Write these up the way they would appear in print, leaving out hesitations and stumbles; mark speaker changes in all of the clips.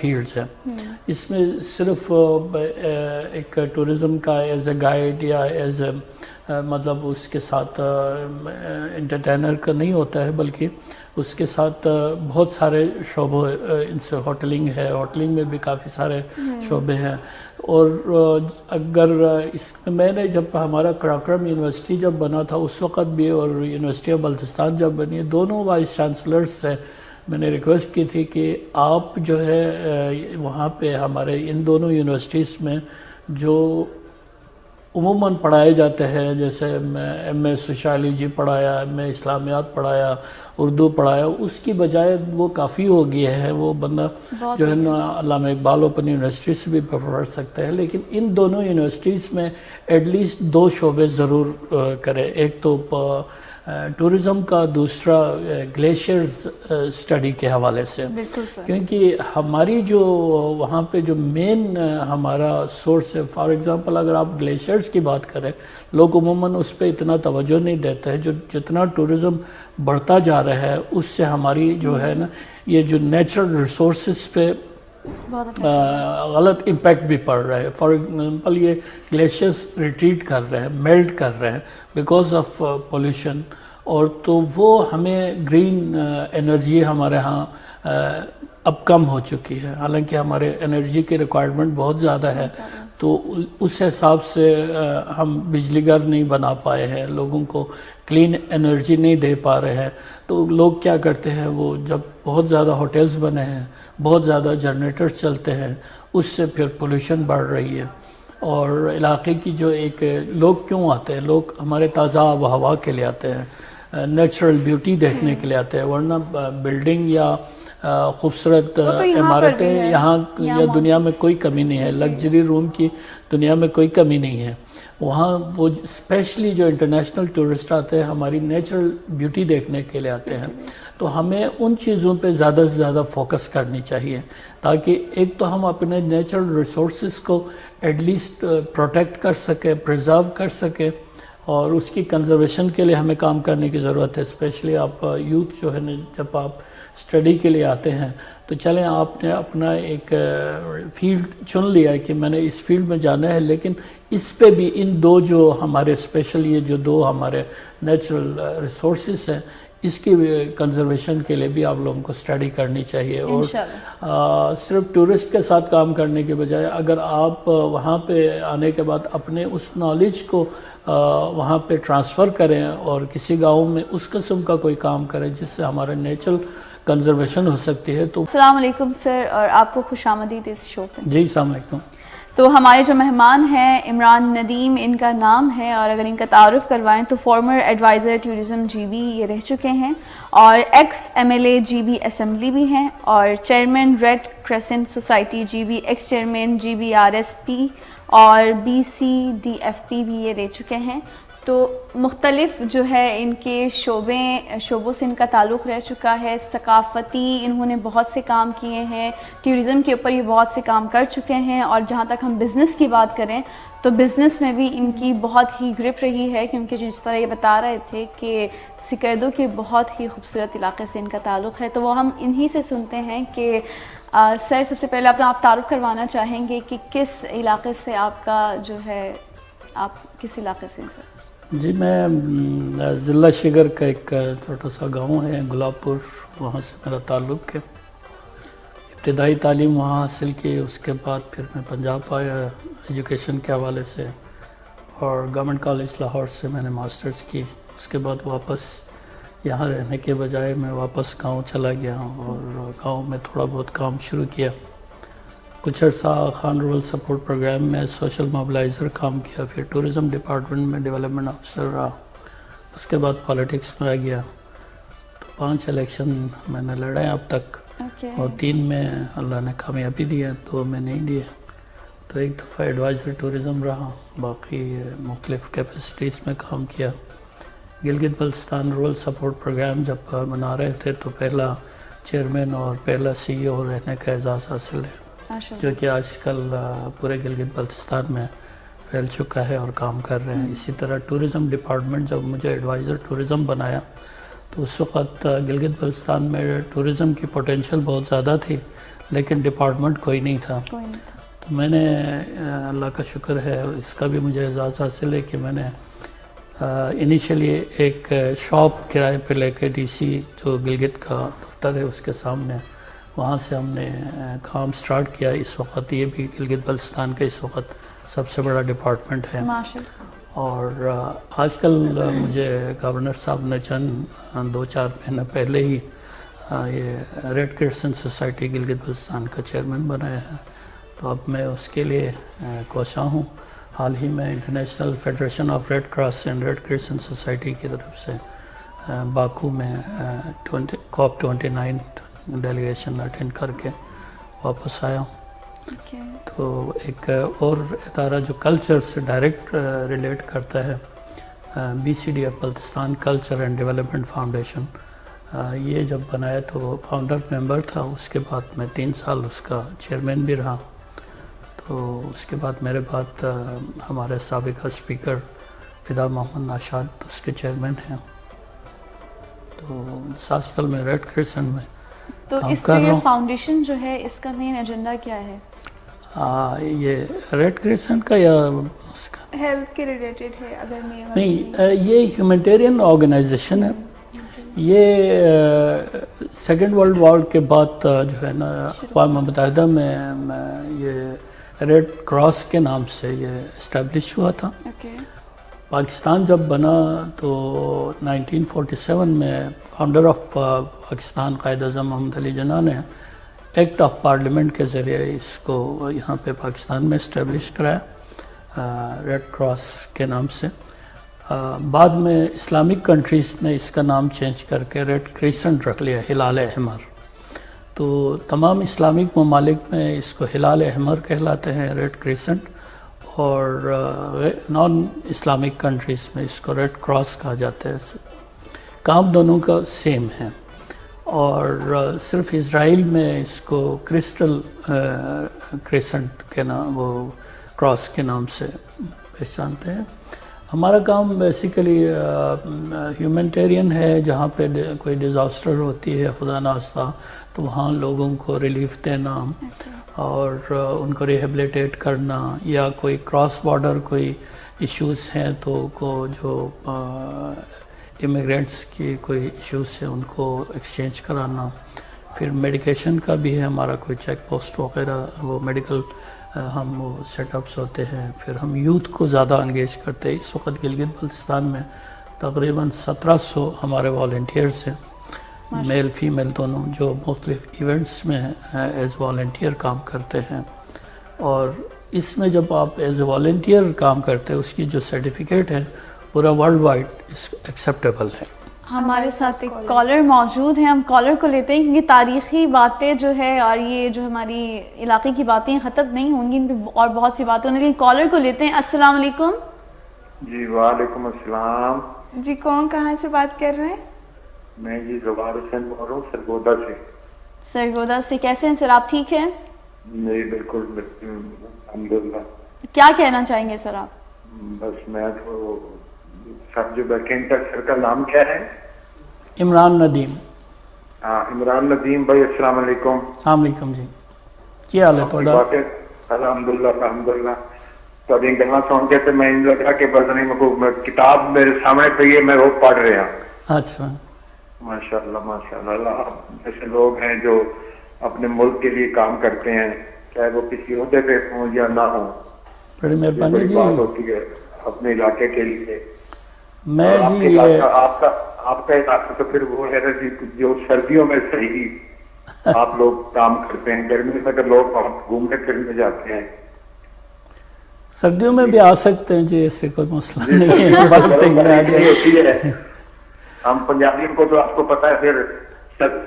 Speaker 1: Fields ہیں. اس میں صرف ایک ٹورزم کا ایز اے گائیڈ یا ایز اے مطلب اس کے ساتھ انٹرٹینر کا نہیں ہوتا ہے، بلکہ اس کے ساتھ بہت سارے شعبوں ان سے ہوٹلنگ ہے، ہوٹلنگ میں بھی کافی سارے شعبے ہیں. اور اگر اس میں نے جب ہمارا کراکرم یونیورسٹی جب بنا تھا اس وقت بھی، اور یونیورسٹی آف بلتستان جب بنی، دونوں وائس چانسلرز سے میں نے ریکویسٹ کی تھی کہ آپ جو ہے وہاں پہ ہمارے ان دونوں یونیورسٹیز میں جو عموماً پڑھائے جاتے ہیں، جیسے ایم اے سوشالوجی پڑھایا، ایم اے اسلامیات پڑھایا، اردو پڑھایا، اس کی بجائے وہ کافی ہو گیا ہے. وہ بندہ جو ہے نا علامہ اقبال اوپن یونیورسٹی سے بھی پڑھ سکتا ہے، لیکن ان دونوں یونیورسٹیز میں ایٹ لیسٹ 2 شعبے ضرور کرے. ایک تو ٹورزم کا، دوسرا گلیشیئرز اسٹڈی کے حوالے سے، کیونکہ ہماری جو وہاں پہ جو مین ہمارا سورس ہے، فار ایگزامپل اگر آپ گلیشیئرز کی بات کریں، لوگ عموماً اس پہ اتنا توجہ نہیں دیتے ہیں. جتنا ٹورزم بڑھتا جا رہا ہے اس سے ہماری جو ہے نا یہ جو نیچرل ریسورسز پہ غلط امپیکٹ بھی پڑ رہا ہے. فار ایگزامپل یہ گلیشیئرز ریٹریٹ کر رہے ہیں، میلٹ کر رہے ہیں بیکاز آف پولوشن، اور تو وہ ہمیں گرین انرجی ہمارے ہاں اب کم ہو چکی ہے. حالانکہ ہمارے انرجی کی ریکوائرمنٹ بہت زیادہ ہے، تو اس حساب سے ہم بجلی گھر نہیں بنا پائے ہیں، لوگوں کو کلین انرجی نہیں دے پا رہے ہیں. تو لوگ کیا کرتے ہیں، وہ جب بہت زیادہ ہوٹلز بنے ہیں، بہت زیادہ جنریٹرز چلتے ہیں، اس سے پھر پولوشن بڑھ رہی ہے. اور علاقے کی جو ایک لوگ کیوں آتے ہیں، لوگ ہمارے تازہ آب و ہوا کے لیے آتے ہیں، نیچرل بیوٹی دیکھنے کے لیے آتے ہیں، ورنہ بلڈنگ یا خوبصورت عمارتیں یہاں یا دنیا میں کوئی کمی نہیں ہے. لگژری روم کی دنیا میں کوئی کمی نہیں ہے. وہاں وہ اسپیشلی جو انٹرنیشنل ٹورسٹ آتے ہیں ہماری نیچرل بیوٹی دیکھنے کے لیے آتے ہیں. تو ہمیں ان چیزوں پہ زیادہ سے زیادہ فوکس کرنی چاہیے، تاکہ ایک تو ہم اپنے نیچرل ریسورسز کو ایٹ لیسٹ پروٹیکٹ کر سکیں، پریزرو کر سکیں، اور اس کی کنزرویشن کے لیے ہمیں کام کرنے کی ضرورت ہے. اسپیشلی آپ یوتھ جو ہے نا، جب آپ اسٹڈی کے لیے آتے ہیں تو چلیں آپ نے اپنا ایک فیلڈ چن لیا ہے کہ میں نے اس فیلڈ میں جانا ہے، لیکن اس پہ بھی ان 2 جو ہمارے اسپیشل یہ جو 2 ہمارے نیچرل ریسورسز ہیں، اس کی کنزرویشن کے لیے بھی آپ لوگوں کو اسٹڈی کرنی چاہیے. اور صرف ٹورسٹ کے ساتھ کام کرنے کے بجائے اگر آپ وہاں پہ آنے کے بعد اپنے اس نالج کو وہاں پہ ٹرانسفر کریں اور کسی گاؤں میں اس قسم کا کوئی کام کریں جس سے ہمارے نیچرل کنزرویشن ہو سکتی ہے. تو
Speaker 2: السلام علیکم سر، اور آپ کو خوش آمدید اس شو پہ.
Speaker 1: جی السلام علیکم.
Speaker 2: تو ہمارے جو مہمان ہیں عمران ندیم ان کا نام ہے، اور اگر ان کا تعارف کروائیں تو former adviser tourism G B یہ رہ چکے ہیں، اور ex M L A G B assembly بھی ہیں، اور chairman red crescent society G B, ex chairman G B R S P اور B C D F P بھی یہ رہ چکے ہیں. تو مختلف جو ہے ان کے شعبوں سے ان کا تعلق رہ چکا ہے. ثقافتی انہوں نے بہت سے کام کیے ہیں، ٹورزم کے اوپر یہ بہت سے کام کر چکے ہیں. اور جہاں تک ہم بزنس کی بات کریں تو بزنس میں بھی ان کی بہت ہی گرپ رہی ہے، کیونکہ جس طرح یہ بتا رہے تھے کہ سکردو کے بہت ہی خوبصورت علاقے سے ان کا تعلق ہے. تو وہ ہم انہی سے سنتے ہیں کہ سر سب سے پہلے اپنا آپ تعارف کروانا چاہیں گے کہ کس علاقے سے آپ کا جو ہے، آپ کس علاقے سے ہیں سر؟
Speaker 1: جی میں ضلع شگر کا ایک چھوٹا سا گاؤں ہے گلاب پور، وہاں سے میرا تعلق ہے. ابتدائی تعلیم وہاں حاصل کی، اس کے بعد پھر میں پنجاب آیا ایجوکیشن کے حوالے سے، اور گورنمنٹ کالج لاہور سے میں نے ماسٹرز کی. اس کے بعد واپس یہاں رہنے کے بجائے میں واپس گاؤں چلا گیا، اور گاؤں میں تھوڑا بہت کام شروع کیا. کچھ عرصہ خان رول سپورٹ پروگرام میں سوشل موبلائزر کام کیا، پھر ٹورزم ڈپارٹمنٹ میں ڈیولپمنٹ آفیسر رہا. اس کے بعد پالیٹکس میں آ گیا. تو 5 الیکشن میں نے لڑے اب تک، اور 3 میں اللہ نے کامیابی دیا، 2 میں نہیں دیا. تو ایک دفعہ ایڈوائزر ٹورزم رہا، باقی مختلف کیپیسٹیز میں کام کیا. Gilgit Baltistan rural support programme جب بنا رہے تھے تو پہلا چیئرمین اور پہلا سی ای او رہنے کا اعزاز حاصل ہے، جو کہ آج کل پورے گلگت بلتستان میں پھیل چکا ہے اور کام کر رہے ہیں. اسی طرح ٹورزم ڈپارٹمنٹ جب مجھے ایڈوائزر ٹورزم بنایا تو اس وقت گلگت بلتستان میں ٹورزم کی پوٹینشیل بہت زیادہ تھی، لیکن ڈپارٹمنٹ کوئی نہیں تھا.
Speaker 2: کوئی نہیں تھا.
Speaker 1: تو میں نے اللہ کا شکر ہے اس کا بھی مجھے اعزاز حاصل ہے کہ میں نے انیشلی ایک شاپ کرائے پہ لے کے ڈی سی جو گلگت کا دفتر ہے اس کے سامنے, وہاں سے ہم نے کام سٹارٹ کیا. اس وقت یہ بھی گلگت بلتستان کا اس وقت سب سے بڑا ڈپارٹمنٹ ہے. اور آج کل مجھے گورنر صاحب نے چند 2-4 مہینہ پہلے ہی یہ red crescent society Gilgit Baltistan کا چیئرمین بنایا ہے. تو اب میں اس کے لیے کوشاں ہوں. حال ہی میں international federation of red cross and red crescent society کی طرف سے باکو میں COP 29 ڈیلیگیشن اٹینڈ کر کے واپس آیا ہوں. تو ایک اور ادارہ جو کلچر سے ڈائریکٹ ریلیٹ کرتا ہے, BCDF Baltistan culture and development foundation, یہ جب بنایا تو وہ فاؤنڈر ممبر تھا. اس کے بعد میں 3 سال اس کا چیئرمین بھی رہا. تو اس کے بعد میرے بعد ہمارے سابقہ اسپیکر فدا محمد ناشاد اس کے چیئرمین ہیں. تو آج کل میں ریڈ کرسنٹ میں
Speaker 2: تو اس جو یہ فاؤنڈیشن جو ہے اس کا مین ایجنڈا کیا ہے؟
Speaker 1: یہ ریڈ کرسنٹ کا یا اس کا
Speaker 2: ہیلتھ کے ریلیٹڈ ہے؟ اگر
Speaker 1: نہیں, یہ ہیومینٹیرین آرگنائزیشن ہے. یہ سیکنڈ ورلڈ وار کے بعد جو ہے نا اقوام متحدہ میں یہ ریڈ کراس کے نام سے یہ اسٹیبلش ہوا تھا. پاکستان جب بنا تو 1947 میں فاؤنڈر آف پاکستان قائد اعظم محمد علی جناح نے ایکٹ آف پارلیمنٹ کے ذریعے اس کو یہاں پہ پاکستان میں اسٹیبلش کرایا ریڈ کراس کے نام سے. بعد میں اسلامک کنٹریز نے اس کا نام چینج کر کے ریڈ کریسنٹ رکھ لیا, ہلال احمر. تو تمام اسلامک ممالک میں اس کو ہلال احمر کہلاتے ہیں, ریڈ کریسنٹ, اور نان اسلامک کنٹریز میں اس کو ریڈ کراس کہا جاتا ہے. کام دونوں کا سیم ہے, اور صرف اسرائیل میں اس کو کرسٹل کریسنٹ کے نام, وہ کراس کے نام سے پہچانتے ہیں. ہمارا کام بیسیکلی ہیومینٹیرین ہے. جہاں پہ کوئی ڈیزاسٹر ہوتی ہے خدا نخواستہ تو وہاں لوگوں کو ریلیف دینا اور ان کو ریہیبلیٹیٹ کرنا, یا کوئی کراس بارڈر کوئی ایشوز ہیں تو کو جو امیگرینٹس کی کوئی ایشوز ہیں ان کو ایکسچینج کرانا. پھر میڈیکیشن کا بھی ہے ہمارا کوئی چیک پوسٹ وغیرہ, وہ میڈیکل ہم وہ سیٹ اپس ہوتے ہیں. پھر ہم یوتھ کو زیادہ انگیج کرتے ہیں. اس وقت گلگت بلتستان میں تقریباً 1700 ہمارے والنٹیئرس ہیں, میل فیمیل دونوں, جو مختلف ایونٹس میں ایز والنٹیئر کام کرتے ہیں. اور اس میں جب آپ ایز اے والنٹیئر کام کرتے ہیں اس کی جو سرٹیفکیٹ ہے پورا ورلڈ وائڈ ایکسیپٹیبل ہے.
Speaker 2: ہمارے ساتھ ایک کالر موجود ہیں, ہم کالر کو لیتے ہیں کیونکہ تاریخی باتیں جو ہے اور یہ جو ہماری علاقے کی باتیں ختم نہیں ہوں گی, ان پہ اور بہت سی باتیں ہونے, لیکن کالر کو لیتے ہیں. السلام علیکم.
Speaker 3: جی وعلیکم السلام.
Speaker 2: جی کون کہاں سے بات کر رہے ہیں؟
Speaker 3: میں جی زوار حسین بول رہا ہوں سرگودا سے.
Speaker 2: سرگودا سے. کیسے ہیں سر آپ, ٹھیک ہیں؟
Speaker 3: جی بالکل الحمدللہ.
Speaker 2: کیا کہنا چاہیں گے سر آپ؟
Speaker 3: بس میں تو سب جو بیٹھے ہیں سر کا نام کیا ہے؟
Speaker 1: عمران ندیم.
Speaker 3: ہاں عمران ندیم بھائی, السلام علیکم.
Speaker 1: السلام علیکم جی, کیا حال ہے تھوڑا؟
Speaker 3: الحمدللہ الحمدللہ. تو ابھی گلا سن کے تو میں لگا کہ بس نہیں, کتاب میرے سامنے پہ یہ میں وہ پڑھ رہا.
Speaker 1: اچھا
Speaker 3: ماشاء اللہ ماشاء اللہ. آپ ایسے لوگ ہیں جو اپنے ملک کے لیے کام کرتے ہیں, چاہے وہ کسی عہدے پہ ہوں یا نہ ہوں.
Speaker 1: بڑی مہربانی جی.
Speaker 3: بات ہوتی ہے اپنے علاقے کے لیے.
Speaker 1: میں جی
Speaker 3: آپ کا علاقہ تو پھر وہ ہے جو سردیوں میں صحیح آپ لوگ کام کرتے ہیں, گرمی میں تو لوگ گھومنے پھرنے جاتے ہیں.
Speaker 1: سردیوں میں بھی آ سکتے ہیں جی, ایسے کوئی مسئلہ نہیں ہے.
Speaker 3: ہم پنجابیوں کو تو آپ کو پتا ہے پھر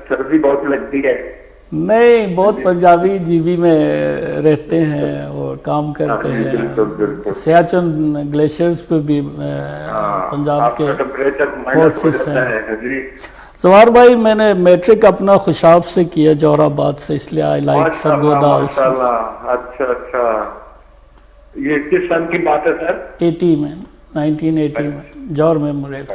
Speaker 3: سردی بہت لگتی ہے.
Speaker 1: نہیں, بہت پنجابی جی بی میں رہتے ہیں اور کام کرتے ہیں. سیاچن گلیشیئرز پہ بھی پنجاب کے فورسز ہیں. زوار بھائی میں نے میٹرک اپنا خوشاب سے کیا, جور آباد سے, اس لیے آئی لائک سرگودا.
Speaker 3: اچھا اچھا. یہ کس سن کی بات ہے سر؟
Speaker 1: 80 میں, 1980 میں, جور میموریل.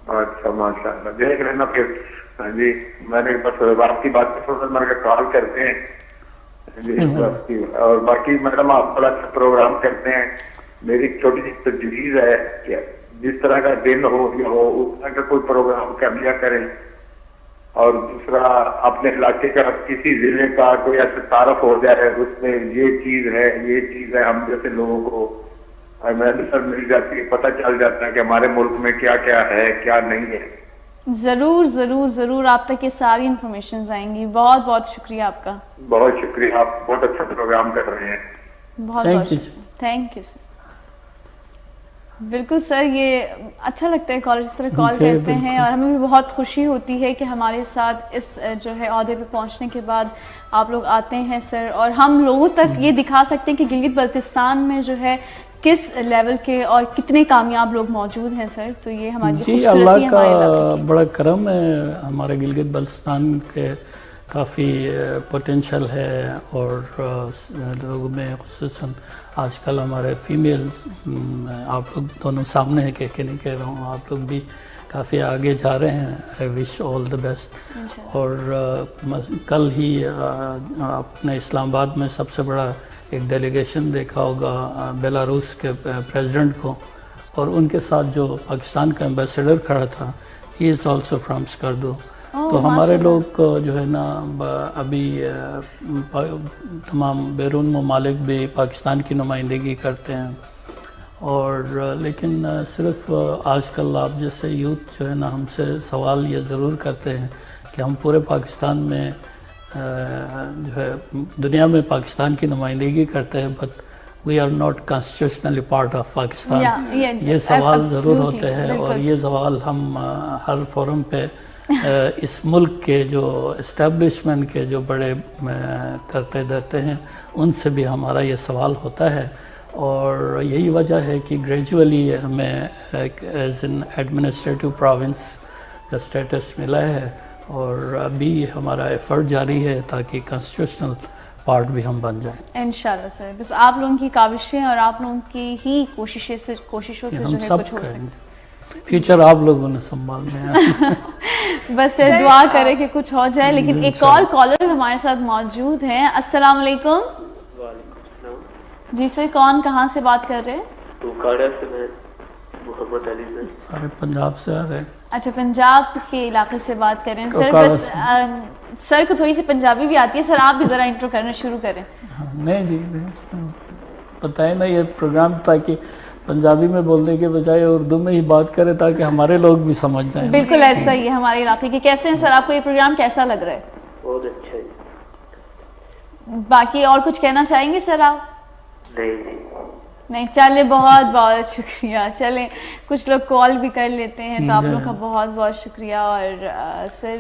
Speaker 3: اچھا ماشاء اللہ. دیکھ رہے نا پھر. ہاں جی, میں نے بس آپ کی بات میں کال کرتے ہیں اور باقی میڈم آپ بڑا اچھا پروگرام کرتے ہیں. میری چھوٹی سی تجویز ہے کہ جس طرح کا دن ہو یا ہو اس طرح کا کوئی پروگرام کر لیا کریں. اور دوسرا اپنے علاقے کا کسی ضلع کا کوئی ایسا تعارف ہو جائے, اس میں یہ چیز ہے یہ چیز ہے, ہم جیسے لوگوں کو محنت مل جاتی ہے, پتہ چل جاتا ہے کہ ہمارے ملک میں کیا کیا ہے کیا نہیں ہے.
Speaker 2: ضرور ضرور ضرور آپ تک یہ ساری انفارمیشنز آئیں گی. بہت بہت شکریہ آپ کا.
Speaker 3: بہت شکریہ, آپ بہت اچھا پروگرام کر رہے ہیں.
Speaker 2: بہت بہت شکریہ. Thank you sir. بالکل سر, یہ اچھا لگتا ہے کالج اس طرح کال کرتے ہیں, اور ہمیں بھی بہت خوشی ہوتی ہے کہ ہمارے ساتھ اس جو ہے عہدے پہ پہنچنے کے بعد آپ لوگ آتے ہیں سر, اور ہم لوگوں تک یہ دکھا سکتے ہیں کہ گلگت بلتستان میں جو ہے کس لیول کے اور کتنے کامیاب لوگ موجود ہیں سر. تو یہ ہماری
Speaker 1: جی اللہ کا بڑا کرم ہے, ہمارے گلگت بلتستان کے کافی پوٹینشل ہے, اور لوگوں میں خصوصاً آج کل ہمارے فیمیل, آپ لوگ دونوں سامنے ہیں, کہ نہیں کہہ رہا ہوں, آپ لوگ بھی کافی آگے جا رہے ہیں. آئی وش آل دا بیسٹ. اور کل ہی آپ نے اسلام آباد میں سب سے بڑا ایک ڈیلیگیشن دیکھا ہوگا بیلاروس کے پریزیڈنٹ کو, اور ان کے ساتھ جو پاکستان کا ایمبیسیڈر کھڑا تھا, ہی از آلسو فرام اسکردو. تو ہمارے لوگ جو ہے نا ابھی تمام بیرون ممالک بھی پاکستان کی نمائندگی کرتے ہیں, اور لیکن صرف آج کل آپ جیسے یوتھ جو ہے نا ہم سے سوال یہ ضرور کرتے ہیں کہ ہم پورے پاکستان میں جو ہے دنیا میں پاکستان کی نمائندگی کرتے ہیں, but we are not constitutionally part of Pakistan. یہ سوال ضرور ہوتے ہیں, اور یہ سوال ہم ہر فورم پہ اس ملک کے جو اسٹیبلشمنٹ کے جو بڑے کرتے دیتے ہیں, ان سے بھی ہمارا یہ سوال ہوتا ہے. اور یہی وجہ ہے کہ گریجولی ہمیں ایز این ایڈمنسٹریٹو پروونس کا اسٹیٹس ملا ہے, اور ابھی ہمارا ایفرٹ جاری ہے تاکہ کانسٹیٹیوشنل پارٹ بھی ہم بن جائیں
Speaker 2: انشاءاللہ سر. بس آپ لوگوں کی کاوشیں اور آپ لوگوں کی ہی کوششوں سے جو ہے کچھ ہو سکتا.
Speaker 1: فیوچر آپ لوگوں نے سنبھالنا ہے.
Speaker 2: بس دعا کرے کہ کچھ ہو جائے. لیکن ایک اور کالر ہمارے ساتھ موجود ہیں. السلام علیکم.
Speaker 4: وعلیکم السلام.
Speaker 2: جی سر, کون کہاں سے بات کر رہے ہیں؟
Speaker 4: توکاڑا سے میں محمد علی سے.
Speaker 1: سارے پنجاب سے آ رہے ہیں.
Speaker 2: اچھا, پنجاب کے علاقے سے بات کر رہے ہیں سر. بس سر کو تھوڑی سی پنجابی بھی آتی ہے سر, آپ بھی ذرا انٹرو کرنا شروع کریں.
Speaker 1: نہیں جی, بتائیں نا, یہ پروگرام تاکہ پنجابی میں بولنے کے بجائے اردو میں ہی بات کرے تاکہ ہمارے لوگ بھی سمجھ جائیں.
Speaker 2: بالکل ایسا ہی ہے ہمارے علاقے کے. کیسے ہیں سر, آپ کو یہ پروگرام کیسا لگ رہا ہے؟
Speaker 4: بہت اچھا ہے.
Speaker 2: باقی اور کچھ کہنا چاہیں گے سر آپ؟ نہیں, چلے بہت بہت شکریہ. چلیں کچھ لوگ کال بھی کر لیتے ہیں, تو آپ لوگ کا بہت بہت شکریہ. اور سر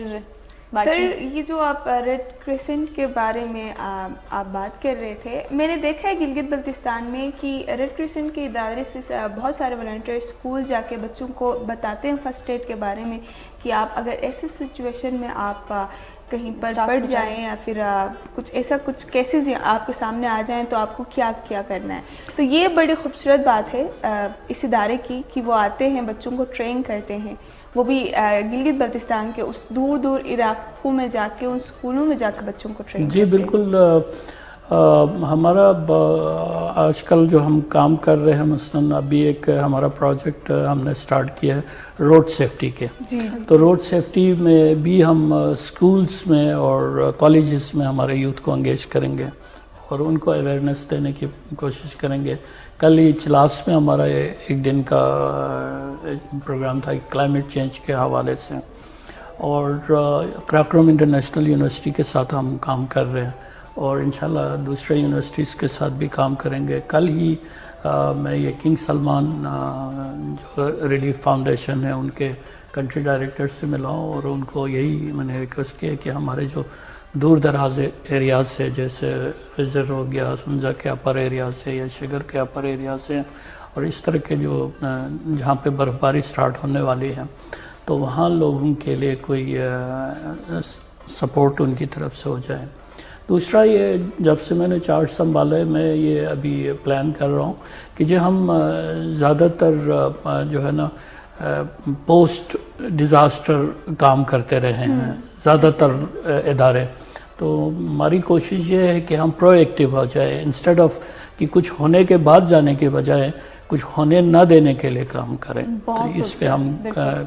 Speaker 5: یہ جو آپ ریڈ کریسنٹ کے بارے میں آپ بات کر رہے تھے, میں نے دیکھا ہے گلگت بلتستان میں کہ ریڈ کریسنٹ کے ادارے سے بہت سارے والنٹیئر اسکول جا کے بچوں کو بتاتے ہیں فرسٹ ایڈ کے بارے میں, کہ آپ اگر ایسی سچویشن میں آپ کہیں پر پڑ جائیں یا پھر کچھ ایسا کچھ کیسز آپ کے سامنے آ جائیں تو آپ کو کیا کرنا ہے. تو یہ بڑی خوبصورت بات ہے اس ادارے کی کہ وہ آتے ہیں, بچوں کو ٹرین کرتے ہیں, وہ بھی گلگت بلتستان کے اس دور دور علاقوں میں جا کے, ان اسکولوں میں جا کے بچوں کو ٹرین
Speaker 1: جی بالکل. ہمارا آج کل جو ہم کام کر رہے ہیں, مثلاً ابھی ایک ہمارا پروجیکٹ ہم نے سٹارٹ کیا ہے روڈ سیفٹی کے. تو روڈ سیفٹی میں بھی ہم اسکولز میں اور کالجز میں ہمارے یوتھ کو انگیج کریں گے, اور ان کو اویئرنیس دینے کی کوشش کریں گے. کل ہی چلاس میں ہمارا ایک دن کا پروگرام تھا کلائمیٹ چینج کے حوالے سے, اور قراقرم انٹرنیشنل یونیورسٹی کے ساتھ ہم کام کر رہے ہیں, اور انشاءاللہ دوسرے یونیورسٹیز کے ساتھ بھی کام کریں گے. کل ہی میں یہ کنگ سلمان جو ریلیف فاؤنڈیشن ہے ان کے کنٹری ڈائریکٹر سے ملا ہوں, اور ان کو یہی میں نے ریکویسٹ کیا کہ ہمارے جو دور دراز ایریاز ہے, جیسے خزر ہو گیا, سنجا کے اپر ایریاز ہے, یا شگر کے اپر ایریاز ہیں, اور اس طرح کے جو جہاں پہ برف باری سٹارٹ ہونے والی ہے, تو وہاں لوگوں کے لیے کوئی سپورٹ ان کی طرف سے ہو جائے. دوسرا یہ جب سے میں نے چارج سنبھالا ہے, میں یہ ابھی پلان کر رہا ہوں کہ جو ہم زیادہ تر جو ہے نا پوسٹ ڈیزاسٹر کام کرتے رہے ہیں زیادہ تر ادارے, تو ہماری کوشش یہ ہے کہ ہم پرو ایکٹیو ہو جائیں، انسٹیڈ آف کہ کچھ ہونے کے بعد جانے کے بجائے کچھ ہونے نہ دینے کے لیے کام کریں. تو اس پہ ہم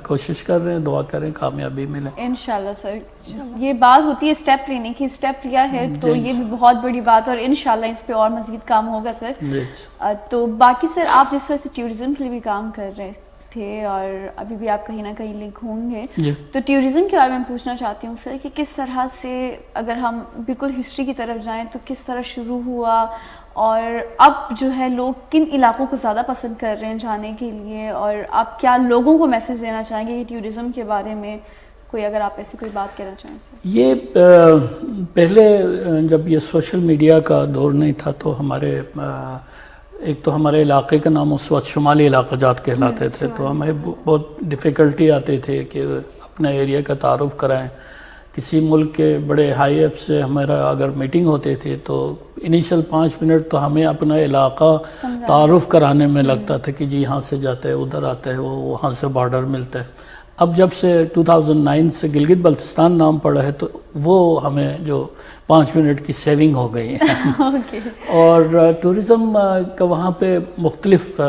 Speaker 1: کوشش کر رہے ہیں، دعا کریں کامیابی ملے
Speaker 2: انشاءاللہ. سر یہ بات ہوتی ہے اسٹیپ لینے کی، اسٹیپ لیا ہے تو یہ بھی بہت بڑی بات ہے اور انشاءاللہ اس پہ اور مزید کام ہوگا سر. تو باقی سر آپ جس طرح سے ٹورزم کے لیے بھی کام کر رہے تھے اور ابھی بھی آپ کہیں نہ کہیں لنک ہوں گے، تو ٹورزم کے بارے میں پوچھنا چاہتی ہوں سر کہ کس طرح سے، اگر ہم بالکل ہسٹری کی طرف جائیں تو کس طرح شروع ہوا اور اب جو ہے لوگ کن علاقوں کو زیادہ پسند کر رہے ہیں جانے کے لیے، اور آپ کیا لوگوں کو میسج دینا چاہیں گے کہ ٹورزم کے بارے میں کوئی، اگر آپ ایسی کوئی بات کہنا چاہیں سر؟
Speaker 1: یہ پہلے جب یہ سوشل میڈیا کا دور نہیں تھا تو ہمارے ایک تو ہمارے علاقے کا نام اس وقت شمالی علاقہ جات کہلاتے تھے، تو ہمیں بہت ڈیفیکلٹی آتے تھے کہ اپنے ایریا کا تعارف کرائیں. کسی ملک کے بڑے ہائی ایپ سے ہمارا اگر میٹنگ ہوتی تھی تو انیشل 5 منٹ تو ہمیں اپنا علاقہ تعارف کرانے میں لگتا تھا کہ جی یہاں سے جاتے ہیں، ادھر آتے ہیں، وہاں سے بارڈر ملتا ہے. اب جب سے 2009 سے گلگت بلتستان نام پڑا ہے تو وہ ہمیں جو 5 منٹ کی سیونگ ہو گئی ہے. اور ٹورزم کا وہاں پہ مختلف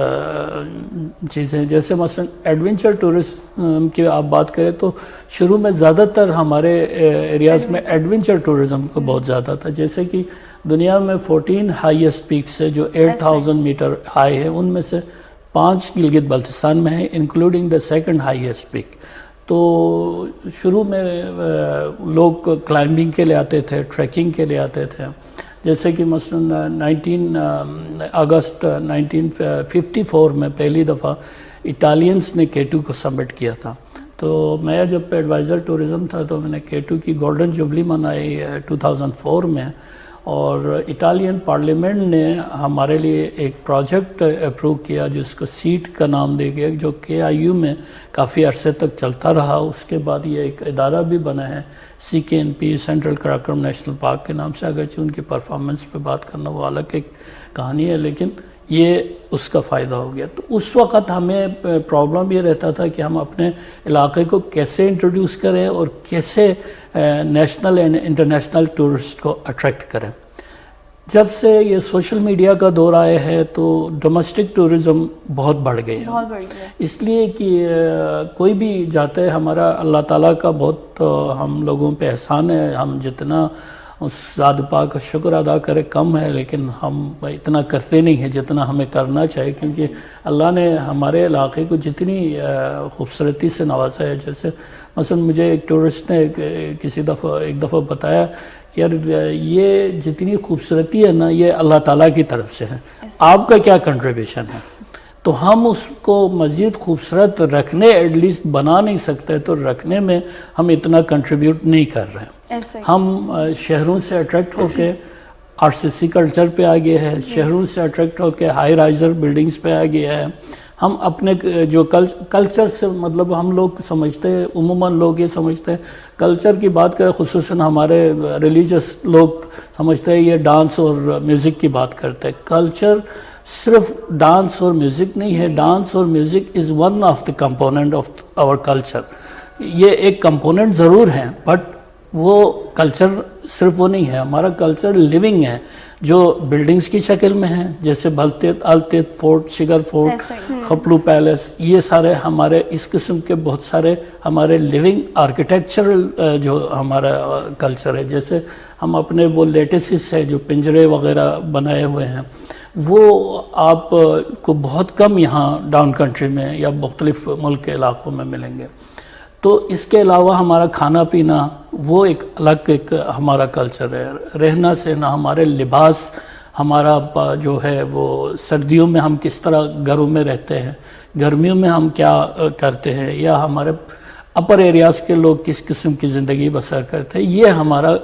Speaker 1: چیزیں، جیسے مثلا ایڈونچر ٹورزم کی آپ بات کریں تو شروع میں زیادہ تر ہمارے ایریاز میں ایڈونچر ٹورزم کو بہت زیادہ تھا. جیسے کہ دنیا میں 14 ہائیسٹ پیکس ہے جو 8000 میٹر ہائی ہے، ان میں سے 5 گلگت بلتستان میں ہیں، including the second highest peak. تو شروع میں لوگ کلائمبنگ کے لیے آتے تھے، ٹریکنگ کے لیے آتے تھے. جیسے کہ مثلا 19 اگست 1954 میں پہلی دفعہ اٹالینس نے K2 کو سبمٹ کیا تھا. تو میں جب ایڈوائزر ٹورزم تھا تو میں نے K2 کی گولڈن جوبلی منائی 2004 میں، اور اٹالین پارلیمنٹ نے ہمارے لیے ایک پروجیکٹ اپروو کیا جس کو سیٹ کا نام دے گیا، جو KIU میں کافی عرصے تک چلتا رہا. اس کے بعد یہ ایک ادارہ بھی بنا ہے CKNP، central Karakoram national park کے نام سے، اگرچہ ان کی پرفارمنس پہ بات کرنا وہ الگ ایک کہانی ہے، لیکن یہ اس کا فائدہ ہو گیا. تو اس وقت ہمیں پرابلم یہ رہتا تھا کہ ہم اپنے علاقے کو کیسے انٹروڈیوس کریں اور کیسے نیشنل اینڈ انٹرنیشنل ٹورسٹ کو اٹریکٹ کریں. جب سے یہ سوشل میڈیا کا دور آیا ہے تو ڈومیسٹک ٹورزم بہت بڑھ گئی ہے، اس لیے کہ کوئی بھی جاتا ہے، ہمارا اللہ تعالیٰ کا بہت ہم لوگوں پہ احسان ہے. ہم جتنا اس ذات پاک کا شکر ادا کرے کم ہے، لیکن ہم اتنا کرتے نہیں ہیں جتنا ہمیں کرنا چاہیے، کیونکہ اللہ نے ہمارے علاقے کو جتنی خوبصورتی سے نوازا ہے. جیسے مثلا مجھے ایک ٹورسٹ نے ایک دفعہ بتایا کہ یار یہ جتنی خوبصورتی ہے نا یہ اللہ تعالیٰ کی طرف سے ہے، آپ کا کیا کنٹریبیوشن ہے. تو ہم اس کو مزید خوبصورت رکھنے ایٹ لیسٹ بنا نہیں سکتے، تو رکھنے میں ہم اتنا کنٹریبیوٹ نہیں کر رہے ہیں. ہم شہروں سے اٹریکٹ ہو کے RCC کلچر پہ آ گئے ہیں، شہروں سے اٹریکٹ ہو کے ہائی رائزر بلڈنگز پہ آ گیا ہے. ہم اپنے جو کلچر سے مطلب ہم لوگ سمجھتے ہیں، عموماً لوگ یہ سمجھتے ہیں کلچر کی بات کریں، خصوصاً ہمارے ریلیجس لوگ سمجھتے ہیں یہ ڈانس اور میوزک کی بات کرتے ہیں. کلچر صرف ڈانس اور میوزک نہیں ہے، ڈانس اور music is one of the component of our culture. یہ ایک کمپوننٹ ضرور ہیں بٹ وہ کلچر صرف وہ نہیں ہے. ہمارا کلچر لیونگ ہے جو بلڈنگز کی شکل میں ہیں، جیسے بلتیت، التیت fort, sugar fort, Khaplu palace, یہ سارے ہمارے اس قسم کے بہت سارے ہمارے لیونگ آرکیٹیکچرل جو ہمارا کلچر ہے. جیسے ہم اپنے وہ لیٹسز ہے جو پنجرے وغیرہ بنائے ہوئے ہیں، وہ آپ کو بہت کم یہاں ڈاؤن کنٹری میں یا مختلف ملک کے علاقوں میں ملیں گے. تو اس کے علاوہ ہمارا کھانا پینا وہ ایک الگ ایک ہمارا کلچر ہے. رہنا سہنا، ہمارے لباس، ہمارا جو ہے وہ سردیوں میں ہم کس طرح گھروں میں رہتے ہیں، گرمیوں میں ہم کیا کرتے ہیں، یا ہمارے اپر ایریاز کے لوگ کس قسم کی زندگی بسر کرتے ہیں، یہ ہمارا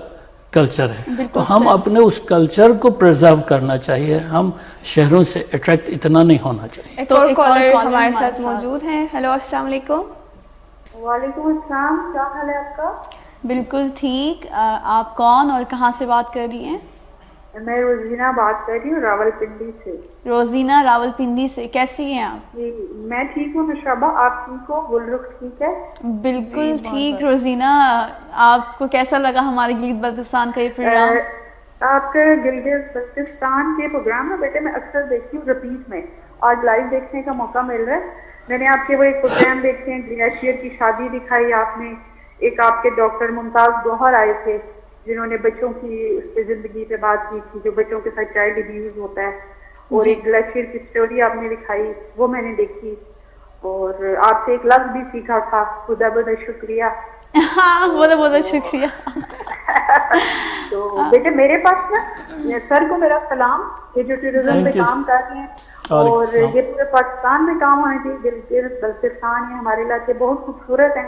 Speaker 1: کلچر ہے. تو ہم اپنے اس کلچر کو پریزرو کرنا چاہیے، ہم شہروں سے اٹریکٹ اتنا نہیں ہونا چاہیے.
Speaker 5: ایک اور کالر ہمارے ساتھ موجود ہیں. ہیلو، السلام علیکم.
Speaker 6: وعلیکم السلام، کیا حال ہے آپ کا؟
Speaker 2: بالکل ٹھیک. آپ کون اور کہاں سے بات کر رہی ہیں؟
Speaker 6: میں روزینہ بات کر رہی ہوں راولپنڈی سے.
Speaker 2: روزینہ راولپنڈی سے، کیسی ہیں آپ؟
Speaker 6: جی میں ٹھیک ہوں نشابہ، آپ ٹھیک ہو؟ گلرخ ٹھیک ہے؟
Speaker 2: بالکل ٹھیک. روزینہ آپ کو کیسا لگا ہمارے گلگت بلتستان کا یہ پروگرام؟
Speaker 6: آپ کا گلگت بلتستان کے پروگرام نا بیٹے میں اکثر دیکھتی ہوں رپیٹ میں، آج لائیو دیکھنے کا موقع مل رہا ہے. میں نے آپ کے وہ ایک پروگرام دیکھے ہیں، گلیشیئر کی شادی دکھائی آپ نے، ایک آپ کے ڈاکٹر ممتاز گوہر آئے تھے جنہوں نے بچوں کی اس پہ زندگی پہ بات کی تھی، جو بچوں کے ساتھ چائلڈ ابیوز ہوتا ہے، اور ایک گلیشیئر کی اسٹوری آپ نے دکھائی، وہ میں نے دیکھی، اور آپ سے ایک لفظ بھی سیکھا تھا، خدا بہت شکریہ.
Speaker 2: ہاں بہت بہت شکریہ.
Speaker 6: تو بیٹے میرے پاس نا سر کو میرا سلام، یہ جو ٹورزم پہ کام کر رہے ہیں اور یہ پورے پاکستان میں کام ہونے چاہیے. گلگت بلتستان یہ ہمارے علاقے بہت خوبصورت ہیں.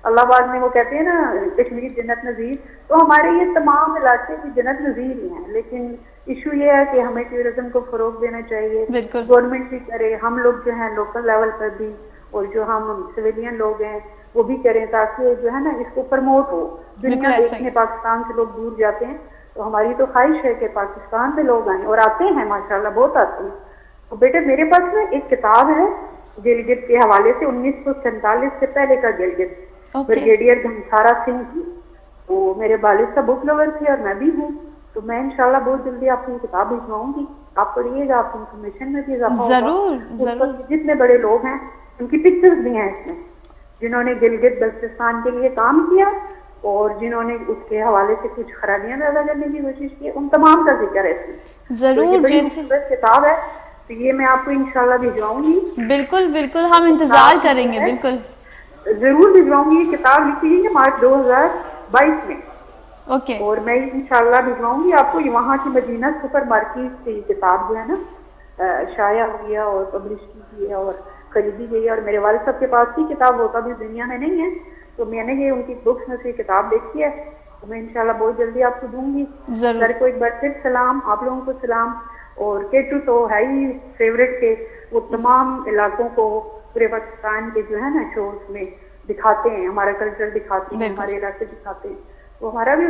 Speaker 6: اللہ آباد میں وہ کہتے ہیں نا کشمیر جنت نظیر، تو ہمارے یہ تمام علاقے بھی جنت نظیر ہی ہیں. لیکن ایشو یہ ہے کہ ہمیں ٹورزم کو فروغ دینا چاہیے، گورنمنٹ بھی کرے، ہم لوگ جو ہیں لوکل لیول پر بھی، اور جو ہم سویلین لوگ ہیں وہ بھی کریں، تاکہ جو ہے نا اس کو پروموٹ ہو. دنیا دیکھنے پاکستان سے لوگ دور جاتے ہیں، تو ہماری تو خواہش ہے کہ پاکستان سے لوگ آئیں، اور آتے ہیں ماشاءاللہ بہت آتے ہیں. تو بیٹے میرے پاس نا ایک کتاب ہے گلگت کے حوالے سے، 1947 سے پہلے کا گلگت، بریگیڈیئر گھنسارا سنگھ کی. تو میرے والد کا بک لور تھے اور میں بھی ہوں، تو میں انشاءاللہ بہت جلدی آپ کو یہ کتاب بھجواؤں گی، آپ پڑھیے گا، آپ کی انفارمیشن میں بھی اضافہ ہوگا. ضرور. جتنے بڑے لوگ ہیں ان کی پکچرز بھی ہیں اس میں، جنہوں نے گلگت بلتستان کے لیے کام کیا اور جنہوں نے اس کے حوالے سے کچھ خرابیاں پیدا کرنے کی کوشش کی، ان تمام کا ذکر ہے اس میں.
Speaker 2: ضرور.
Speaker 6: بڑی خوبصورت کتاب ہے، تو یہ میں آپ کو انشاءاللہ بھجواؤں گی.
Speaker 2: بالکل بالکل، ہم انتظار کریں گے. بالکل
Speaker 6: ضرور بھجواؤں گی. یہ کتاب لکھی گئی ہے مارچ 2022 میں.
Speaker 2: اوکے.
Speaker 6: اور میں انشاءاللہ بھجواؤں گی آپ کو. وہاں کی مدینہ سپر مارکیٹ سے یہ کتاب جو ہے نا شائع ہوئی ہے اور پبلش کی ہے اور خریدی گئی ہے. اور میرے والد صاحب کے پاس ہی کتاب ہوتا بھی دنیا میں نہیں ہے، تو میں نے یہ ان کی بکس میں سے کتاب دیکھی ہے، تو میں انشاءاللہ بہت جلدی آپ کو دوں گی. سر کو ایک بار پھر سلام، آپ لوگوں کو سلام. اور کیٹو تو ہے ہی فیوریٹ کے، وہ تمام علاقوں کو پورے پاکستان کے جو ہے نا شوز میں دکھاتے ہیں، ہمارا کلچر دکھاتے ہیں، ہمارے علاقے دکھاتے ہیں. تو ہمارا بھی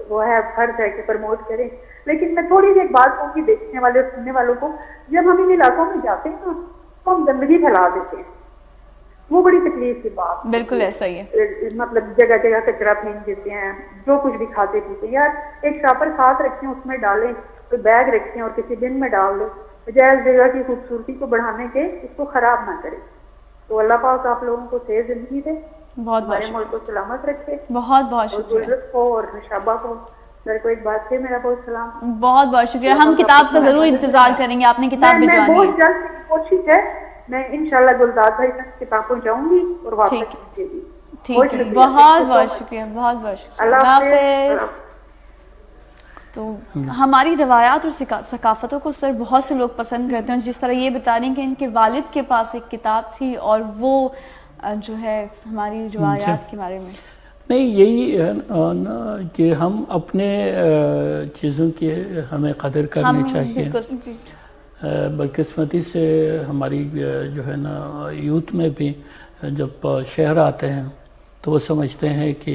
Speaker 6: وہ ہے فرض ہے کہ پروموٹ کریں. لیکن میں تھوڑی سی ایک بات کہوں گی دیکھنے والے اور سننے والوں کو، جب ہم ان علاقوں میں جاتے ہیں نا تو ہم گندگی پھیلا دیتے ہیں، وہ بڑی تکلیف کی بات.
Speaker 2: بالکل ایسا ہی ہے.
Speaker 6: مطلب جگہ جگہ کچرا پھینک دیتے ہیں، جو کچھ بھی کھاتے پیتے. یار ایک شاپر ساتھ رکھیں، اس میں ڈالیں، کوئی بیگ رکھیں اور کسی بن میں ڈال دو، بجائے اس جگہ کی خوبصورتی کو بڑھانے کے اس کو خراب نہ کرے. تو اللہ پاک آپ لوگوں کو صحت زندگی دے،
Speaker 2: بہت
Speaker 6: ہمارے ملک کو سلامت رکھے.
Speaker 2: بہت بہت شکریہ.
Speaker 6: گلرخ کو اور نشابہ کو سر کو ایک بار پھر میرا بہت سلام.
Speaker 2: بہت بہت شکریہ. ہم کتاب کا ضرور انتظار کریں گے، آپ نے کتاب بھجوانی ہے.
Speaker 6: بہت جلد کوشش ہے، میں انشاءاللہ گلزار بھائی تک کتاب پہنچاؤں گی اور واپس دے گی.
Speaker 2: ٹھیک ہے. بہت بہت شکریہ. بہت بہت شکریہ. اللہ حافظ. تو ہماری روایات اور ثقافتوں کو سر بہت سے لوگ پسند کرتے ہیں، جس طرح یہ بتا رہے ہیں کہ ان کے والد کے پاس ایک کتاب تھی اور وہ جو ہے ہماری روایات کے بارے میں. نہیں
Speaker 1: یہی ہے نا کہ ہم اپنے چیزوں کی ہمیں قدر کرنی چاہیے. بدقسمتی سے ہماری جو ہے نا یوتھ میں بھی جب شہر آتے ہیں تو وہ سمجھتے ہیں کہ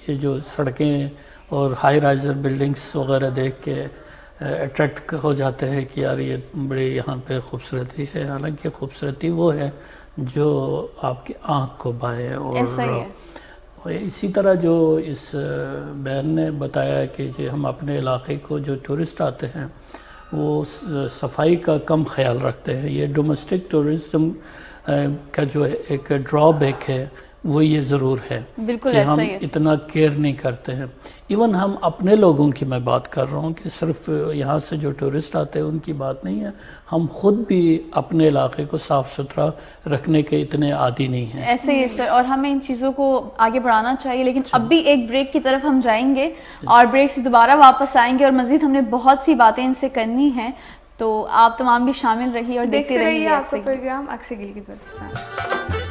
Speaker 1: یہ جو سڑکیں اور ہائی رائزر بلڈنگس وغیرہ دیکھ کے اٹریکٹ ہو جاتے ہیں کہ یار یہ بڑی یہاں پہ خوبصورتی ہے. حالانکہ خوبصورتی وہ ہے جو آپ کی آنکھ کو بھائے. اور اسی طرح جو اس بہن نے بتایا کہ ہم اپنے علاقے کو جو ٹورسٹ آتے ہیں وہ صفائی کا کم خیال رکھتے ہیں. یہ ڈومیسٹک ٹورزم کا جو ایک ڈرا بیک ہے وہ یہ ضرور ہے کہ ہم اتنا کیئر نہیں کرتے ہیں. ایون ہم اپنے لوگوں کی میں بات کر رہا ہوں کہ صرف یہاں سے جو ٹورسٹ آتے ہیں ان کی بات نہیں ہے، ہم خود بھی اپنے علاقے کو صاف ستھرا رکھنے کے اتنے عادی نہیں ہیں.
Speaker 2: ایسے ہی سر، اور ہمیں ان چیزوں کو آگے بڑھانا چاہیے. لیکن اب بھی ایک بریک کی طرف ہم جائیں گے اور بریک سے دوبارہ واپس آئیں گے اور مزید ہم نے بہت سی باتیں ان سے کرنی ہیں. تو آپ تمام بھی شامل رہیے اور دیکھتے رہیے
Speaker 5: آپ کا پروگرام اکثر گلگت بلتستان.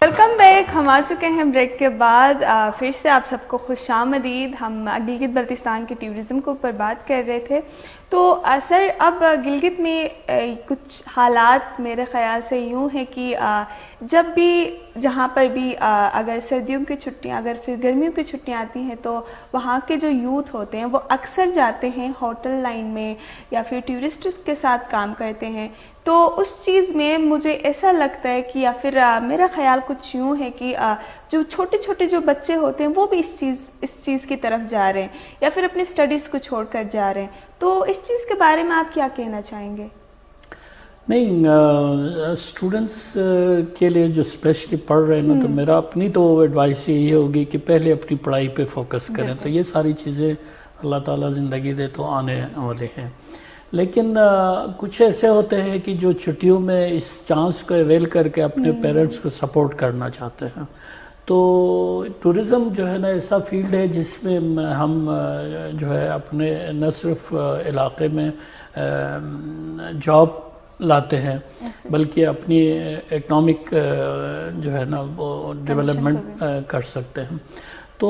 Speaker 5: Welcome back. ہم آ چکے ہیں بریک کے بعد. پھر سے آپ سب کو خوش آمدید. ہم گلگت بلتستان کے ٹورزم کے اوپر بات کر رہے تھے. تو سر اب گلگت میں کچھ حالات میرے خیال سے یوں ہیں کہ جب بھی جہاں پر بھی اگر سردیوں کی چھٹیاں اگر پھر گرمیوں کی چھٹیاں آتی ہیں تو وہاں کے جو یوتھ ہوتے ہیں وہ اکثر جاتے ہیں ہوٹل لائن میں یا پھر ٹورسٹس کے ساتھ کام کرتے ہیں. تو اس چیز میں مجھے ایسا لگتا ہے کہ یا پھر میرا خیال کچھ یوں ہے کہ جو چھوٹے چھوٹے جو بچے ہوتے ہیں وہ بھی اس چیز کی طرف جا رہے ہیں یا پھر اپنی اسٹڈیز کو چھوڑ کر جا رہے ہیں. تو اس چیز کے بارے میں آپ کیا کہنا چاہیں گے؟
Speaker 1: نہیں، اسٹوڈنٹس کے لیے جو اسپیشلی پڑھ رہے ہیں نا، تو میرا اپنی تو ایڈوائس یہی ہوگی کہ پہلے اپنی پڑھائی پہ فوکس کریں. تو یہ ساری چیزیں اللہ تعالیٰ زندگی دے تو آنے والے ہیں. لیکن کچھ ایسے ہوتے ہیں کہ جو چھٹیوں میں اس چانس کو اویل کر کے اپنے پیرنٹس کو سپورٹ کرنا چاہتے ہیں. تو ٹورزم جو ہے نا ایسا فیلڈ ہے جس میں ہم جو ہے اپنے نہ صرف علاقے میں جاب لاتے ہیں بلکہ اپنی اکنامک جو ہے نا وہ ڈیولپمنٹ کر سکتے ہیں. تو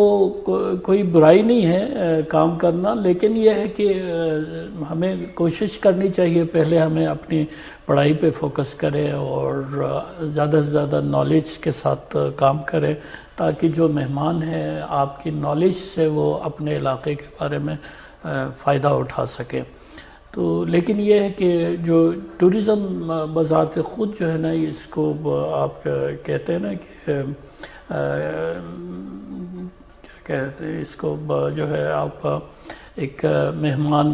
Speaker 1: کوئی برائی نہیں ہے کام کرنا، لیکن یہ ہے کہ ہمیں کوشش کرنی چاہیے پہلے ہمیں اپنی پڑھائی پہ فوکس کریں اور زیادہ سے زیادہ نالج کے ساتھ کام کریں تاکہ جو مہمان ہیں آپ کی نالج سے وہ اپنے علاقے کے بارے میں فائدہ اٹھا سکیں. تو لیکن یہ ہے کہ جو ٹورزم بذات خود جو ہے نا اس کو آپ کہتے ہیں نا کہ کیا کہتے ہیں اس کو جو ہے آپ ایک مہمان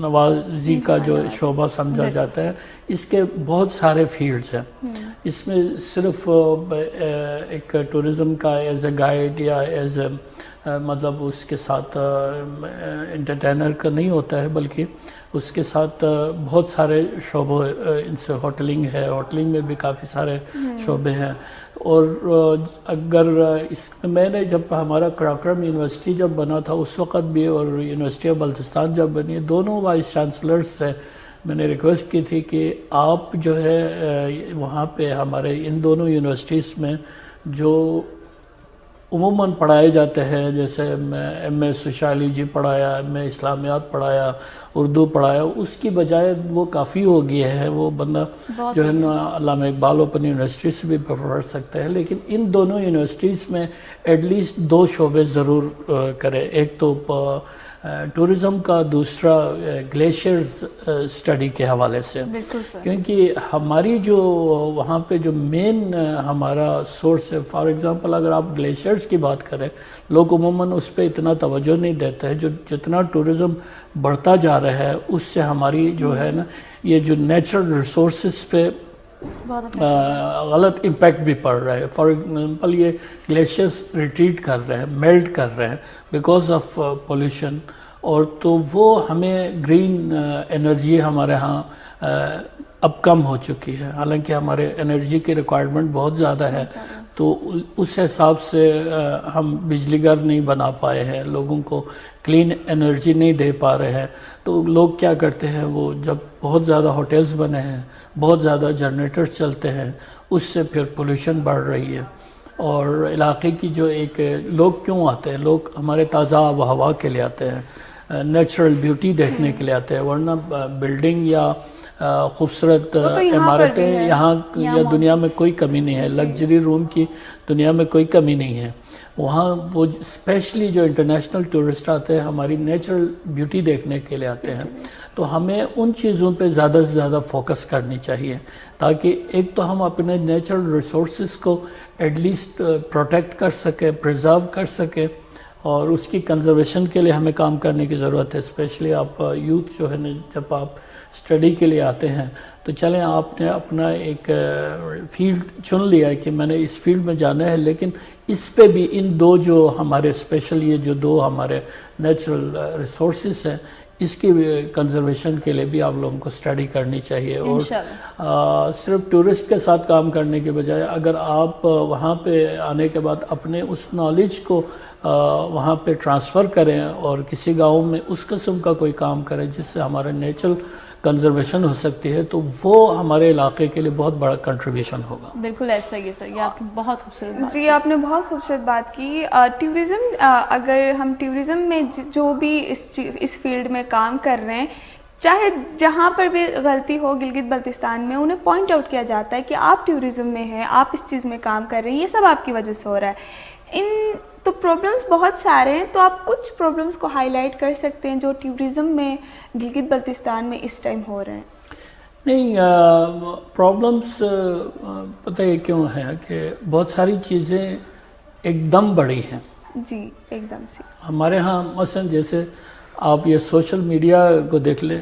Speaker 1: نوازی کا جو شعبہ سمجھا جاتا ہے، اس کے بہت سارے فیلڈز ہیں. اس میں صرف ایک ٹورزم کا ایز اے گائیڈ یا ایز اے مطلب اس کے ساتھ انٹرٹینر کا نہیں ہوتا ہے، بلکہ اس کے ساتھ بہت سارے شعبوں ان سے ہوٹلنگ ہے، ہوٹلنگ میں بھی کافی سارے شعبے ہیں. اور اگر اس میں نے جب ہمارا کراکرم یونیورسٹی جب بنا تھا اس وقت بھی اور یونیورسٹی آف بلتستان جب بنی، دونوں وائس چانسلرز سے میں نے ریکویسٹ کی تھی کہ آپ جو ہے وہاں پہ ہمارے ان دونوں یونیورسٹیز میں جو عموماً پڑھائے جاتے ہیں، جیسے میں ایم اے سوشالوجی پڑھایا، ایم اے اسلامیات پڑھایا، اردو پڑھایا، اس کی بجائے وہ کافی ہو گیا ہے. وہ بندہ جو ہے نا علامہ اقبال اوپن یونیورسٹی سے بھی پڑھ سکتا ہے. لیکن ان دونوں یونیورسٹیز میں ایٹ لیسٹ 2 شعبے ضرور کرے. ایک تو ٹورزم کا، دوسرا گلیشیئرز اسٹڈی کے حوالے سے. کیونکہ ہماری جو وہاں پہ جو مین ہمارا سورس ہے، فار ایگزامپل اگر آپ گلیشیئرز کی بات کریں، لوگ عموماً اس پہ اتنا توجہ نہیں دیتے ہیں. جتنا ٹورزم بڑھتا جا رہا ہے اس سے ہماری جو ہے نا یہ جو نیچرل ریسورسز پہ غلط امپیکٹ بھی پڑ رہا ہے. فار ایگزامپل یہ گلیشیئرز ریٹریٹ کر رہے ہیں، میلٹ کر رہے ہیں بیکاز آف پولوشن. اور تو وہ ہمیں گرین انرجی ہمارے ہاں اب کم ہو چکی ہے، حالانکہ ہمارے انرجی کی ریکوائرمنٹ بہت زیادہ ہے. تو اس حساب سے ہم بجلی گھر نہیں بنا پائے ہیں، لوگوں کو کلین انرجی نہیں دے پا رہے ہیں. تو لوگ کیا کرتے ہیں، وہ جب بہت زیادہ ہوٹلز بنے ہیں، بہت زیادہ جنریٹرز چلتے ہیں، اس سے پھر پولوشن بڑھ رہی ہے. اور علاقے کی جو ایک لوگ کیوں آتے ہیں، لوگ ہمارے تازہ آب و ہوا کے لیے آتے ہیں، نیچرل بیوٹی دیکھنے کے لیے آتے ہیں. ورنہ بلڈنگ یا خوبصورت عمارتیں یہاں یا دنیا میں کوئی کمی نہیں ہے، لگژری روم کی دنیا میں کوئی کمی نہیں ہے. وہاں وہ اسپیشلی جو انٹرنیشنل ٹورسٹ آتے ہیں ہماری نیچرل بیوٹی دیکھنے کے لیے آتے ہیں. تو ہمیں ان چیزوں پہ زیادہ سے زیادہ فوکس کرنی چاہیے تاکہ ایک تو ہم اپنے نیچرل ریسورسز کو ایٹ لیسٹ پروٹیکٹ کر سکیں، پریزرو کر سکیں. اور اس کی کنزرویشن کے لیے ہمیں کام کرنے کی ضرورت ہے. اسپیشلی آپ یوتھ جو ہے نا، جب آپ اسٹڈی کے لیے آتے ہیں تو چلیں آپ نے اپنا ایک فیلڈ چن لیا ہے کہ میں نے اس فیلڈ میں جانا ہے، لیکن اس پہ بھی ان 2 جو ہمارے اسپیشل یہ جو 2 ہمارے نیچرل ریسورسز ہیں اس کی کنزرویشن کے لیے بھی آپ لوگوں کو اسٹڈی کرنی چاہیے. اور صرف ٹورسٹ کے ساتھ کام کرنے کے بجائے اگر آپ وہاں پہ آنے کے بعد اپنے اس نالج کو وہاں پہ ٹرانسفر کریں اور کسی گاؤں میں اس قسم کا کوئی کام کریں جس سے ہمارے نیچرل کنزرویشن ہو سکتی ہے، تو وہ ہمارے علاقے کے لیے بہت بڑا کنٹریبیوشن ہوگا.
Speaker 2: بالکل ایسا ہی ہے سر، یہ آپ نے بہت خوبصورت بات.
Speaker 5: جی آپ نے بہت خوبصورت بات کی. ٹورزم اگر ہم ٹورزم میں جو بھی اس فیلڈ میں کام کر رہے ہیں چاہے جہاں پر بھی غلطی ہو گلگت بلتستان میں انہیں پوائنٹ آؤٹ کیا جاتا ہے کہ آپ ٹورزم میں ہیں, آپ اس چیز میں کام کر رہے ہیں, یہ سب آپ کی وجہ سے ہو رہا ہے. تو پرابلمس بہت سارے ہیں, تو آپ کچھ پرابلمس کو ہائی لائٹ کر سکتے ہیں جو ٹورزم میں گلگت بلتستان میں اس ٹائم ہو رہے ہیں.
Speaker 1: نہیں, پرابلمس پتہ ہے کیوں ہے کہ بہت ساری چیزیں ایک دم بڑی ہیں.
Speaker 5: جی ایک دم سے
Speaker 1: ہمارے ہاں مثلا جیسے آپ یہ سوشل میڈیا کو دیکھ لیں,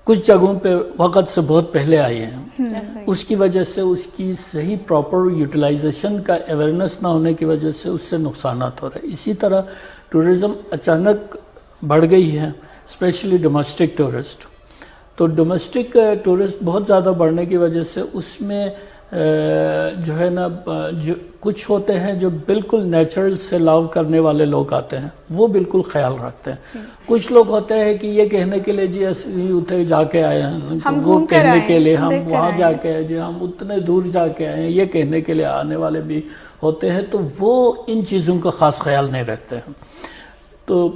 Speaker 1: کچھ جگہوں پہ وقت سے بہت پہلے آئے ہیں, اس کی وجہ سے اس کی صحیح پراپر یوٹیلائزیشن کا اویئرنیس نہ ہونے کی وجہ سے اس سے نقصانات ہو رہے ہیں. اسی طرح ٹورزم اچانک بڑھ گئی ہے, اسپیشلی ڈومیسٹک ٹورسٹ. تو ڈومیسٹک ٹورسٹ بہت زیادہ بڑھنے کی وجہ سے اس میں جو ہے نا جو کچھ ہوتے ہیں جو بالکل نیچرل سے لو کرنے والے لوگ آتے ہیں, وہ بالکل خیال رکھتے ہیں. کچھ لوگ ہوتے ہیں کہ یہ کہنے کے لیے جی اتنے جا کے آئے ہیں, وہ کہنے کے لیے ہم وہاں جا کے آئے, جی ہم اتنے دور جا کے آئے ہیں, یہ کہنے کے لیے آنے والے بھی ہوتے ہیں. تو وہ ان چیزوں کا خاص خیال نہیں رکھتے ہیں. تو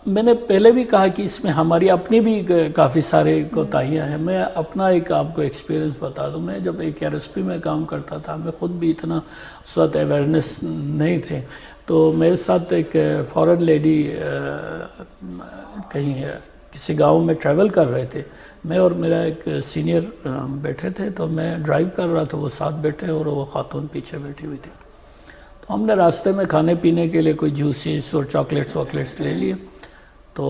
Speaker 1: میں نے پہلے بھی کہا کہ اس میں ہماری اپنی بھی کافی سارے کوتاہیاں ہیں. میں اپنا ایک آپ کو ایکسپیرینس بتا دوں. میں جب ایک RSP میں کام کرتا تھا, ہمیں خود بھی اتنا اس وقت اویئرنیس نہیں تھے. تو میرے ساتھ ایک فارن لیڈی کہیں کسی گاؤں میں ٹریول کر رہے تھے. میں اور میرا ایک سینئر بیٹھے تھے, تو میں ڈرائیو کر رہا تھا, وہ ساتھ بیٹھے اور وہ خاتون پیچھے بیٹھی ہوئی تھی. تو ہم نے راستے میں کھانے پینے کے لیے کوئی جوسز اور چاکلیٹس لے لیے. تو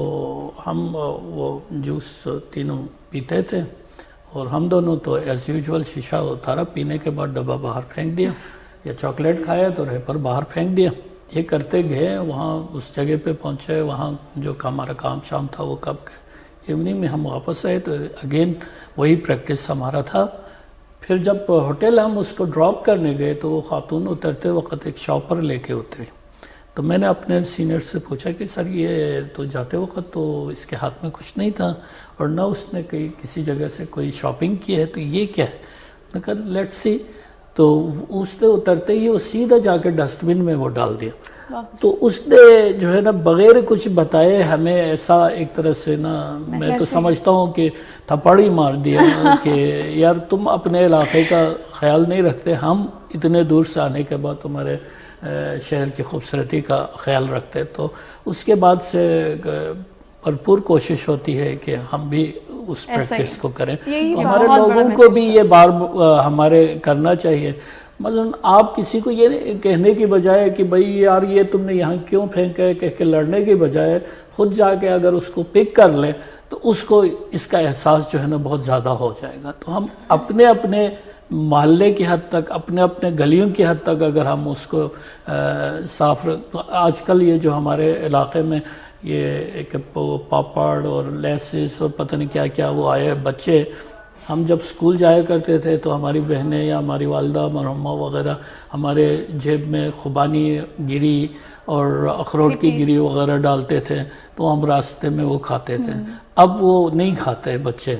Speaker 1: ہم وہ جوس تینوں پیتے تھے, اور ہم دونوں تو ایز یوزول شیشہ اتارا, پینے کے بعد ڈبہ باہر پھینک دیا, یا چاکلیٹ کھایا تو ریپر باہر پھینک دیا. یہ کرتے گئے, وہاں اس جگہ پہ پہنچے, وہاں جو ہمارا کام شام تھا وہ کب گئے. ایوننگ میں ہم واپس آئے تو اگین وہی پریکٹس ہمارا تھا. پھر جب ہوٹل ہم اس کو ڈراپ کرنے گئے تو وہ خاتون اترتے وقت ایک شاپر لے کے اتری. تو میں نے اپنے سینئر سے پوچھا کہ سر یہ تو جاتے وقت تو اس کے ہاتھ میں کچھ نہیں تھا, اور نہ اس نے کسی جگہ سے کوئی شاپنگ کی ہے, تو یہ کیا ہے؟ میں نے کہا لیٹس سی. تو اس نے اترتے ہی وہ سیدھا جا کے ڈسٹ بن میں وہ ڈال دیا. تو اس نے جو ہے نا بغیر کچھ بتائے ہمیں ایسا ایک طرح سے نا, میں تو سمجھتا ہوں کہ تھپڑ ہی مار دیا کہ یار تم اپنے علاقے کا خیال نہیں رکھتے, ہم اتنے دور سے آنے کے بعد تمہارے شہر کی خوبصورتی کا خیال رکھتے. تو اس کے بعد سے بھرپور کوشش ہوتی ہے کہ ہم بھی اس پریکٹس کو کریں. ہمارے لوگوں کو بھی یہ بار ہمارے کرنا چاہیے. مثلا آپ کسی کو یہ کہنے کی بجائے کہ بھائی یار یہ تم نے یہاں کیوں پھینکا ہے کہہ کے لڑنے کی بجائے خود جا کے اگر اس کو پک کر لیں تو اس کو اس کا احساس جو ہے نا بہت زیادہ ہو جائے گا. تو ہم اپنے اپنے محلے کی حد تک, اپنے اپنے گلیوں کی حد تک اگر ہم اس کو صاف تو آج کل یہ جو ہمارے علاقے میں یہ ایک پاپڑ اور لیسز اور پتہ نہیں کیا کیا وہ آئے بچے, ہم جب سکول جایا کرتے تھے تو ہماری بہنیں یا ہماری والدہ مرحومہ وغیرہ ہمارے جیب میں خوبانی گری اور اخروٹ کی گری وغیرہ ڈالتے تھے, تو ہم راستے میں وہ کھاتے تھے. اب وہ نہیں کھاتے بچے,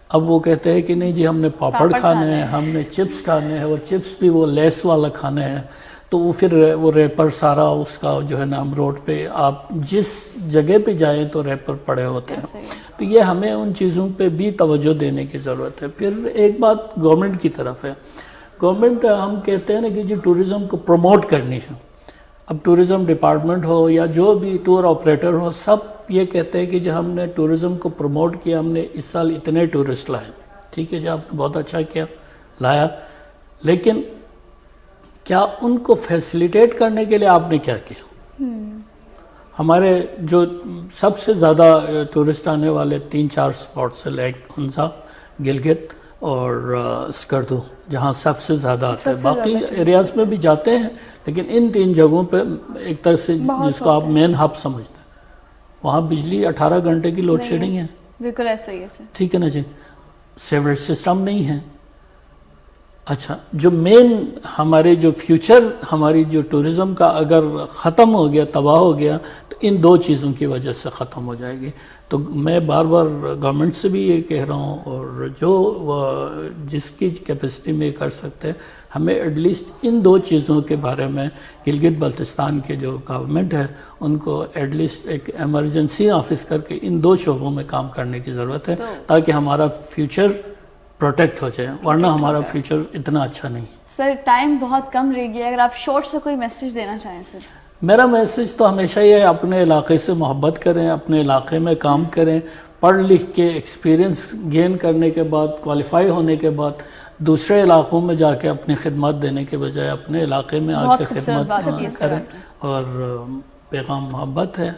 Speaker 1: اب وہ کہتے ہیں کہ نہیں جی ہم نے پاپڑ کھانے ہیں, ہم نے چپس کھانے ہیں, وہ چپس بھی وہ لیس والا کھانے ہیں. تو وہ پھر وہ ریپر سارا اس کا جو ہے نا ہم روڈ پہ آپ جس جگہ پہ جائیں تو ریپر پڑے ہوتے ہیں. تو یہ ہمیں ان چیزوں پہ بھی توجہ دینے کی ضرورت ہے. پھر ایک بات گورنمنٹ کی طرف ہے, گورنمنٹ ہم کہتے ہیں نا کہ جی ٹورزم کو پروموٹ کرنی ہے. اب ٹورزم ڈپارٹمنٹ ہو یا جو بھی ٹور آپریٹر ہو, سب یہ کہتے ہیں کہ جی ہم نے ٹورزم کو پروموٹ کیا, ہم نے اس سال اتنے ٹورسٹ لائے. ٹھیک ہے جی, آپ نے بہت اچھا کیا لایا, لیکن کیا ان کو فیسیلیٹیٹ کرنے کے لیے آپ نے کیا کیا؟ ہمارے جو سب سے زیادہ ٹورسٹ آنے والے 3-4 اسپاٹس ہیں, لائک ہنزا, گلگت اور اسکردو, جہاں سب سے زیادہ آتے ہیں. باقی ایریاز میں بھی جاتے ہیں, لیکن ان 3 جگہوں پہ ایک طرح سے جس کو آپ مین ہب سمجھتے ہیں, وہاں بجلی 18 گھنٹے کی لوڈ شیڈنگ ہے.
Speaker 2: بالکل ایسا ہی ہے. ٹھیک
Speaker 1: ہے نا جی, سیوریج سسٹم نہیں ہے. اچھا, جو مین ہمارے جو فیوچر ہماری جو ٹورزم کا اگر ختم ہو گیا, تباہ ہو گیا, تو ان 2 چیزوں کی وجہ سے ختم ہو جائے گی. تو میں بار بار گورنمنٹ سے بھی یہ کہہ رہا ہوں، اور جو جس کی کیپیسٹی میں کر سکتے ہیں، ہمیں ایٹ لیسٹ ان 2 چیزوں کے بارے میں گلگت بلتستان کے جو گورنمنٹ ہے ان کو ایٹ لیسٹ ایک ایمرجنسی آفس کر کے ان 2 شعبوں میں کام کرنے کی ضرورت ہے، تاکہ ہمارا فیوچر پروٹیکٹ ہو جائے، ورنہ ہمارا فیوچر اتنا اچھا نہیں۔
Speaker 2: سر ٹائم بہت کم رہ گیا، اگر آپ شارٹ سے کوئی میسیج دینا چاہیں سر۔
Speaker 1: میرا میسیج تو ہمیشہ یہ ہے، اپنے علاقے سے محبت کریں، اپنے علاقے میں کام کریں، پڑھ لکھ کے ایکسپیرینس گین کرنے کے بعد، کوالیفائی ہونے کے بعد دوسرے علاقوں میں جا کے اپنی خدمات دینے کے بجائے اپنے علاقے میں آ کے خدمت کریں، اور پیغام محبت ہے،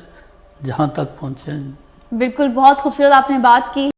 Speaker 1: جہاں تک پہنچیں۔
Speaker 2: بالکل، بہت خوبصورت آپ نے بات کی۔